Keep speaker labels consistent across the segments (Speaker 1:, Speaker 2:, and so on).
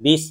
Speaker 1: 20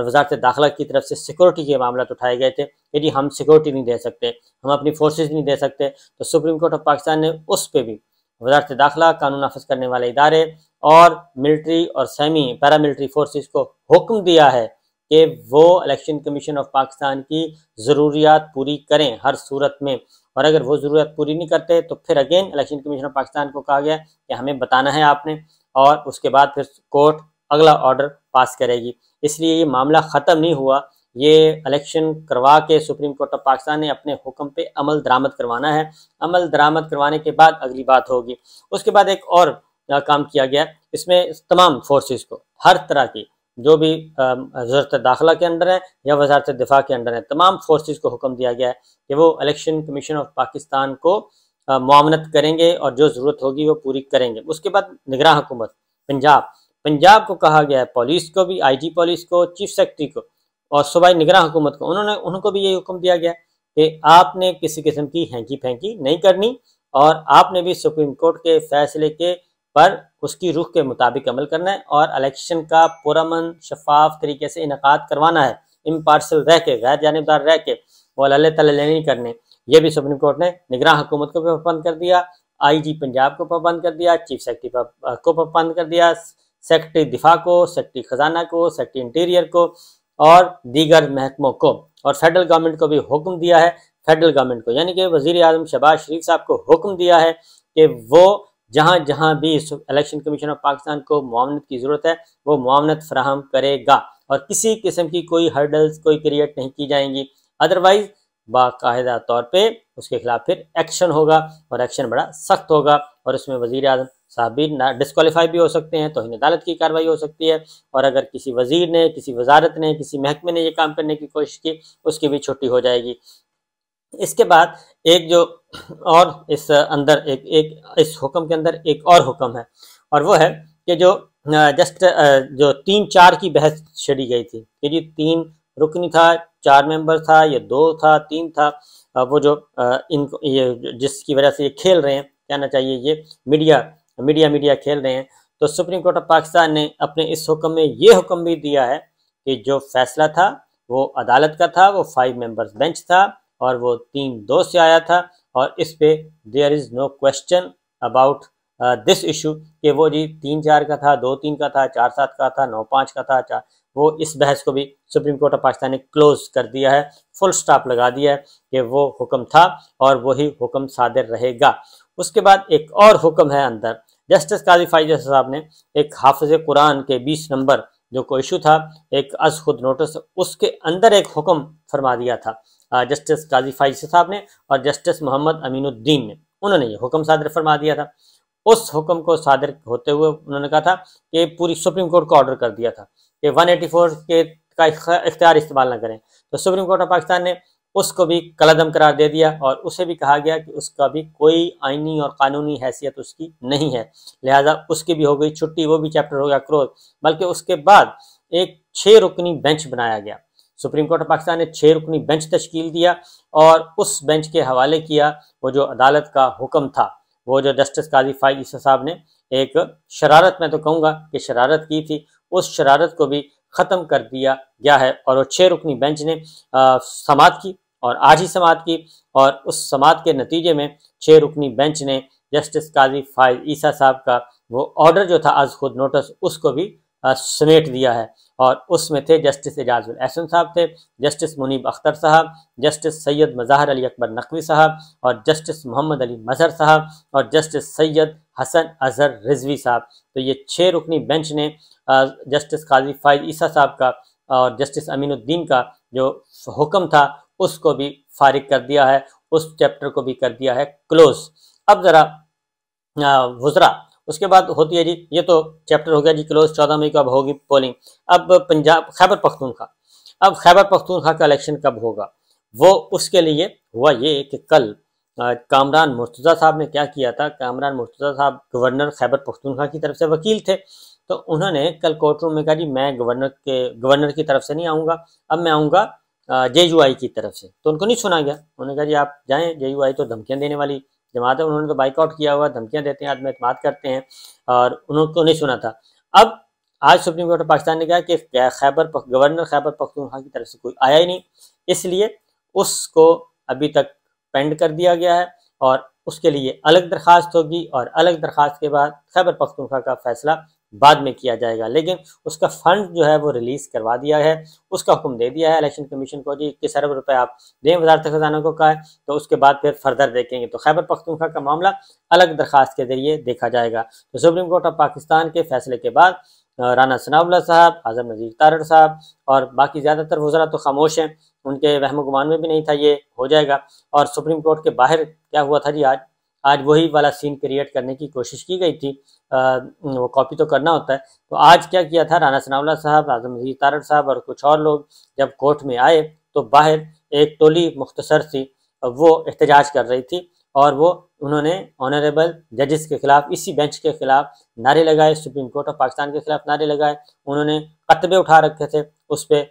Speaker 1: اور وزارت داخلہ کی طرف سے سیکورٹی کے معاملات اٹھائے گئے تھے کہ جی ہم سیکورٹی نہیں دے سکتے، ہم اپنی فورسز نہیں دے سکتے، تو سپریم کورٹ آف پاکستان نے اس پہ بھی وزارت داخلہ، قانون نافذ کرنے والے ادارے اور ملٹری اور سیمی پیراملٹری فورسز کو حکم دیا ہے کہ وہ الیکشن کمیشن آف پاکستان کی ضروریات پوری کریں ہر صورت میں، اور اگر وہ ضرورت پوری نہیں کرتے تو پھر again election commission of Pakistan کو کہا گیا کہ ہمیں بتانا ہے آپ نے، اور اس کے بعد پھر کورٹ اگلا آرڈر پاس کرے گی۔ اس لیے یہ معاملہ ختم نہیں ہوا، یہ الیکشن کروا کے سپریم کورٹ آف پاکستان نے اپنے حکم پہ عمل درآمد کروانا ہے، عمل درآمد کروانے کے بعد اگلی بات ہوگی۔ اس کے بعد ایک اور کام کیا گیا، اس میں تمام فورسز کو، ہر طرح کی جو بھی وزارت داخلہ کے اندر ہے یا وزارت دفاع کے اندر ہے، تمام فورسز کو حکم دیا گیا ہے کہ وہ الیکشن کمیشن آف پاکستان کو معاونت کریں گے اور جو ضرورت ہوگی وہ پوری کریں گے۔ اس کے بعد نگراں حکومت پنجاب کو کہا گیا ہے، پولیس کو بھی، آئی جی پولیس کو، چیف سیکرٹری کو اور صوبائی نگراں حکومت کو، ان کو بھی یہ حکم دیا گیا کہ آپ نے کسی قسم کی ہینکی پھینکی نہیں کرنی، اور آپ نے بھی سپریم کورٹ کے فیصلے کے پر اس کی روح کے مطابق عمل کرنا ہے، اور الیکشن کا پرامن شفاف طریقے سے انعقاد کروانا ہے، امپارشل رہ کے، غیر جانبدار رہ کے، وہ اللہ تعالیٰ نہیں کرنے۔ یہ بھی سپریم کورٹ نے نگراں حکومت کو پابند کر دیا، آئی جی پنجاب کو پابند کر دیا، چیف سیکرٹری کو پابند کر دیا، سیکرٹری دفاع کو، سیکرٹری خزانہ کو، سیکرٹری انٹیریئر کو اور دیگر محکموں کو، اور فیڈرل گورنمنٹ کو بھی حکم دیا ہے، فیڈرل گورنمنٹ کو یعنی کہ وزیر اعظم شہباز شریف صاحب کو حکم دیا ہے کہ وہ جہاں جہاں بھی الیکشن کمیشن آف پاکستان کو معاونت کی ضرورت ہے وہ معاونت فراہم کرے گا، اور کسی قسم کی کوئی ہرڈلز کوئی کریٹ نہیں کی جائیں گی، ادروائز باقاعدہ طور پہ اس کے خلاف پھر ایکشن ہوگا، اور ایکشن بڑا سخت ہوگا، اور اس میں وزیر اعظم صاحب بھی ڈسکوالیفائی بھی ہو سکتے ہیں، توہین عدالت کی کارروائی ہو سکتی ہے، اور اگر کسی وزیر نے، کسی وزارت نے، کسی محکمے نے یہ کام کرنے کی کوشش کی اس کی بھی چھٹی ہو جائے گی۔ اس کے بعد ایک جو اور اس اندر اس حکم کے اندر ایک اور حکم ہے، اور وہ ہے کہ جو 3-4 کی بحث چھڑی گئی تھی کہ جی 3 رکنی تھا، 4 ممبر تھا، یا 2 تھا، 3 تھا، وہ جو یہ جس کی وجہ سے یہ کھیل رہے ہیں، کہنا چاہیے یہ میڈیا کھیل رہے ہیں، تو سپریم کورٹ آف پاکستان نے اپنے اس حکم میں یہ حکم بھی دیا ہے کہ جو فیصلہ تھا وہ عدالت کا تھا، وہ 5 ممبرز بینچ تھا، اور وہ 3-2 سے آیا تھا، اور اس پہ there is no question about this issue کہ وہ جی 3-4 کا تھا، 2-3 کا تھا، 4-7 کا تھا، 9-5 کا تھا، وہ اس بحث کو بھی سپریم کورٹ آف پاکستان نے کلوز کر دیا ہے، فل سٹاپ لگا دیا ہے کہ وہ حکم تھا اور وہی حکم صادر رہے گا۔ اس کے بعد ایک اور حکم ہے اندر، جسٹس قاضی فائز صاحب نے ایک حافظ قرآن کے 20 نمبر جو کوئی ایشو تھا، ایک از خود نوٹس، اس کے اندر ایک حکم فرما دیا تھا جسٹس قاضی فائز صاحب نے اور جسٹس محمد امین الدین نے، انہوں نے یہ حکم صادر فرما دیا تھا۔ اس حکم کو صادر ہوتے ہوئے انہوں نے کہا تھا کہ پوری سپریم کورٹ کو آرڈر کر دیا تھا کہ 184 کا اختیار استعمال نہ کریں، تو سپریم کورٹ آف پاکستان نے اس کو بھی کالعدم قرار دے دیا، اور اسے بھی کہا گیا کہ اس کا بھی کوئی آئینی اور قانونی حیثیت اس کی نہیں ہے، لہٰذا اس کی بھی ہو گئی چھٹی، وہ بھی چیپٹر ہو گیا کلوز۔ بلکہ اس کے بعد ایک 6 رکنی بینچ بنایا گیا، سپریم کورٹ آف پاکستان نے 6 رکنی بینچ تشکیل دیا، اور اس بینچ کے حوالے کیا وہ جو عدالت کا حکم تھا، وہ جو جسٹس قاضی فائز عیسیٰ صاحب نے ایک شرارت، میں تو کہوں گا کہ شرارت کی تھی، اس شرارت کو بھی ختم کر دیا گیا ہے، اور وہ 6 رکنی بینچ نے سماعت کی، اور آج ہی سماعت کی، اور اس سماعت کے نتیجے میں 6 رکنی بینچ نے جسٹس قاضی فائز عیسیٰ صاحب کا وہ آرڈر جو تھا از خود نوٹس، اس کو بھی سمیٹ دیا ہے، اور اس میں تھے جسٹس اعجاز الاحسن صاحب تھے، جسٹس منیب اختر صاحب، جسٹس سید مظاہر علی اکبر نقوی صاحب، اور جسٹس محمد علی مظہر صاحب، اور جسٹس سید حسن اظہر رضوی صاحب۔ تو یہ 6 رکنی بینچ نے جسٹس قاضی فائز عیسیٰ صاحب کا اور جسٹس امین الدین کا جو حکم تھا اس کو بھی فارغ کر دیا ہے، اس چیپٹر کو بھی کر دیا ہے کلوز۔ اب ذرا وزراء، اس کے بعد ہوتی ہے جی، یہ تو چیپٹر ہو گیا جی کلوز، 14 مئی کو اب ہوگی پولنگ۔ اب خیبر پختونخوا کا الیکشن کب ہوگا، وہ اس کے لیے ہوا یہ کہ کل کامران مرتضیٰ صاحب نے کیا کیا تھا، کامران مرتضیٰ صاحب گورنر خیبر پختونخوا کی طرف سے وکیل تھے، تو انہوں نے کل کورٹ روم میں کہا جی میں گورنر کی طرف سے نہیں آؤں گا، اب میں آؤں گا جے یو آئی کی طرف سے، تو ان کو نہیں سنا گیا، انہوں نے کہا جی آپ جائیں، جے یو آئی تو دھمکیاں دینے والی جماعت ہے، انہوں نے تو بائیک آؤٹ کیا ہوا، دھمکیاں دیتے ہیں، عدم اعتماد کرتے ہیں، اور انہوں کو نہیں سنا تھا۔ اب آج سپریم کورٹ آف پاکستان نے کہا کہ گورنر خیبر پختونخوا کی طرف سے کوئی آیا ہی نہیں، اس لیے اس کو ابھی تک پینڈ کر دیا گیا ہے اور اس کے لیے الگ درخواست ہوگی اور الگ درخواست کے بعد خیبر پختونخوا کا فیصلہ بعد میں کیا جائے گا، لیکن اس کا فنڈ جو ہے وہ ریلیز کروا دیا ہے، اس کا حکم دے دیا ہے الیکشن کمیشن کو، جی 21 ارب روپے آپ دیں، وزارت خزانہ کو کہا ہے، تو اس کے بعد پھر فردر دیکھیں گے۔ تو خیبر پختونخوا کا معاملہ الگ درخواست کے ذریعے دیکھا جائے گا۔ تو سپریم کورٹ آف پاکستان کے فیصلے کے بعد رانا ثناء اللہ صاحب، اعظم نذیر تارڑ صاحب اور باقی زیادہ تر وزراء تو خاموش ہیں، ان کے وہم و گمان میں بھی نہیں تھا یہ ہو جائے گا۔ اور سپریم کورٹ کے باہر کیا ہوا تھا جی، آج وہی والا سین کریٹ کرنے کی کوشش کی گئی تھی، وہ کاپی تو کرنا ہوتا ہے۔ تو آج کیا کیا تھا، رانا ثناء اللہ صاحب، اعظم نذیر تارڑ صاحب اور کچھ اور لوگ جب کورٹ میں آئے تو باہر ایک ٹولی مختصر سی وہ احتجاج کر رہی تھی، اور انہوں نے آنریبل ججز کے خلاف، اسی بینچ کے خلاف نعرے لگائے، سپریم کورٹ آف پاکستان کے خلاف نعرے لگائے، انہوں نے خطبے اٹھا رکھے تھے، اس پہ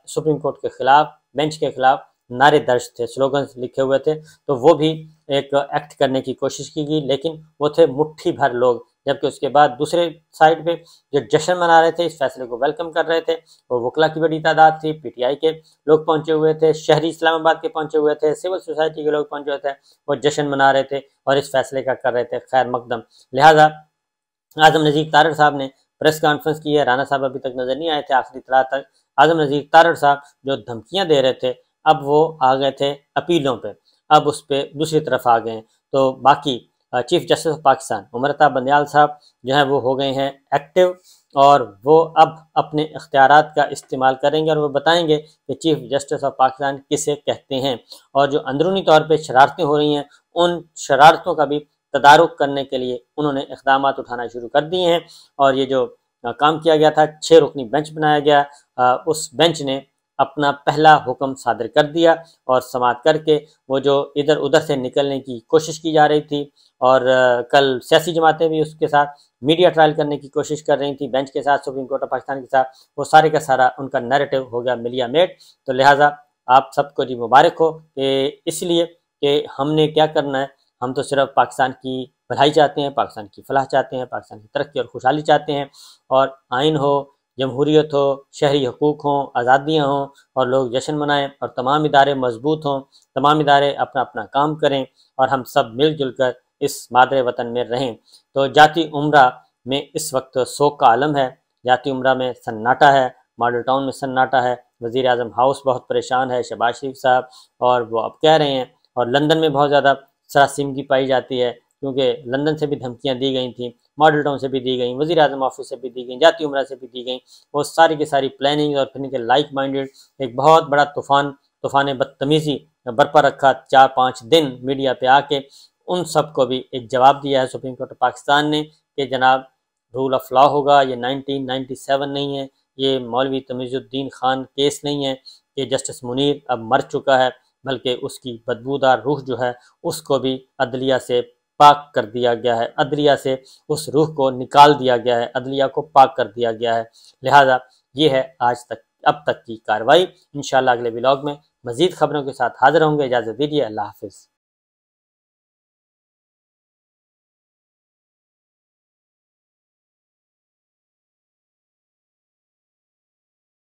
Speaker 1: سپریم کورٹ کے خلاف، بینچ کے خلاف نعرے درج تھے، سلوگنز لکھے ہوئے تھے۔ تو وہ بھی ایک ایکٹ کرنے کی کوشش کی گئی، لیکن وہ تھے مٹھی بھر لوگ، جبکہ اس کے بعد دوسرے سائڈ پہ جو جشن منا رہے تھے، اس فیصلے کو ویلکم کر رہے تھے، وہ وکلا کی بڑی تعداد تھی، پی ٹی آئی کے لوگ پہنچے ہوئے تھے، شہری اسلام آباد کے پہنچے ہوئے تھے، سول سوسائٹی کے لوگ پہنچے ہوئے تھے، وہ جشن منا رہے تھے اور اس فیصلے کا کر رہے تھے خیر مقدم۔ لہٰذا اعظم نذیر تارڑ صاحب نے پریس کانفرنس کی ہے، رانا صاحب ابھی تک نظر نہیں آئے تھے آخری اطلاع تک۔ اعظم نذیر تارڑ صاحب جو دھمکیاں دے رہے تھے، اب وہ آ گئے تھے اپیلوں پہ، اب اس پہ دوسری طرف آ گئے ہیں۔ تو باقی chief justice of Pakistan Umar Ata Bandial صاحب جو ہیں وہ ہو گئے ہیں ایکٹیو، اور وہ اب اپنے اختیارات کا استعمال کریں گے اور وہ بتائیں گے کہ چیف جسٹس آف پاکستان کسے کہتے ہیں، اور جو اندرونی طور پہ شرارتیں ہو رہی ہیں ان شرارتوں کا بھی تدارک کرنے کے لیے انہوں نے اقدامات اٹھانا شروع کر دیے ہیں۔ اور یہ جو کام کیا گیا تھا، 6 رکنی بینچ بنایا گیا، اس بینچ نے اپنا پہلا حکم صادر کر دیا اور سماعت کر کے وہ جو ادھر ادھر سے نکلنے کی کوشش کی جا رہی تھی، اور کل سیاسی جماعتیں بھی اس کے ساتھ میڈیا ٹرائل کرنے کی کوشش کر رہی تھیں بینچ کے ساتھ، سپریم کورٹ آف پاکستان کے ساتھ، وہ سارے کا سارا ان کا نیریٹو ہو گیا ملیا میٹ۔ تو لہٰذا آپ سب کو جی مبارک ہو، کہ اس لیے کہ ہم نے کیا کرنا ہے، ہم تو صرف پاکستان کی بھلائی چاہتے ہیں، پاکستان کی فلاح چاہتے ہیں، پاکستان کی ترقی اور خوشحالی چاہتے ہیں، اور آئین ہو، جمہوریت ہو، شہری حقوق ہوں، آزادیاں ہوں، اور لوگ جشن منائیں، اور تمام ادارے مضبوط ہوں، تمام ادارے اپنا اپنا کام کریں، اور ہم سب مل جل کر اس مادر وطن میں رہیں۔ تو جاتی عمرہ میں اس وقت سوگ کا عالم ہے، جاتی عمرہ میں سناٹا ہے، ماڈل ٹاؤن میں سناٹا ہے، وزیر اعظم ہاؤس بہت پریشان ہے شہباز شریف صاحب، اور وہ اب کہہ رہے ہیں، اور لندن میں بہت زیادہ سراسیمگی پائی جاتی ہے، کیونکہ لندن سے بھی دھمکیاں دی گئی تھیں، ماڈل ٹاؤن سے بھی دی گئیں، وزیر اعظم آفس سے بھی دی گئیں، جاتی عمرہ سے بھی دی گئیں، وہ ساری کی ساری پلاننگ اور پھر کے لائک مائنڈڈ ایک بہت بڑا طوفان بدتمیزی برپا رکھا 4-5 دن میڈیا پہ آ کے، ان سب کو بھی ایک جواب دیا ہے سپریم کورٹ آف پاکستان نے کہ جناب رول آف لا ہوگا، یہ 1997 نہیں ہے، یہ مولوی تمیز الدین خان کیس نہیں ہے کہ جسٹس منیر اب مر چکا ہے، بلکہ اس کی بدبودار روح جو ہے اس کو بھی عدلیہ سے پاک کر دیا گیا ہے، عدلیہ سے اس روح کو نکال دیا گیا ہے، عدلیہ کو پاک کر دیا گیا ہے۔ لہٰذا یہ ہے اب تک کی کارروائی۔ انشاءاللہ اگلے ولاگ میں مزید خبروں کے ساتھ حاضر ہوں گے، اجازت دیجیے، اللہ حافظ۔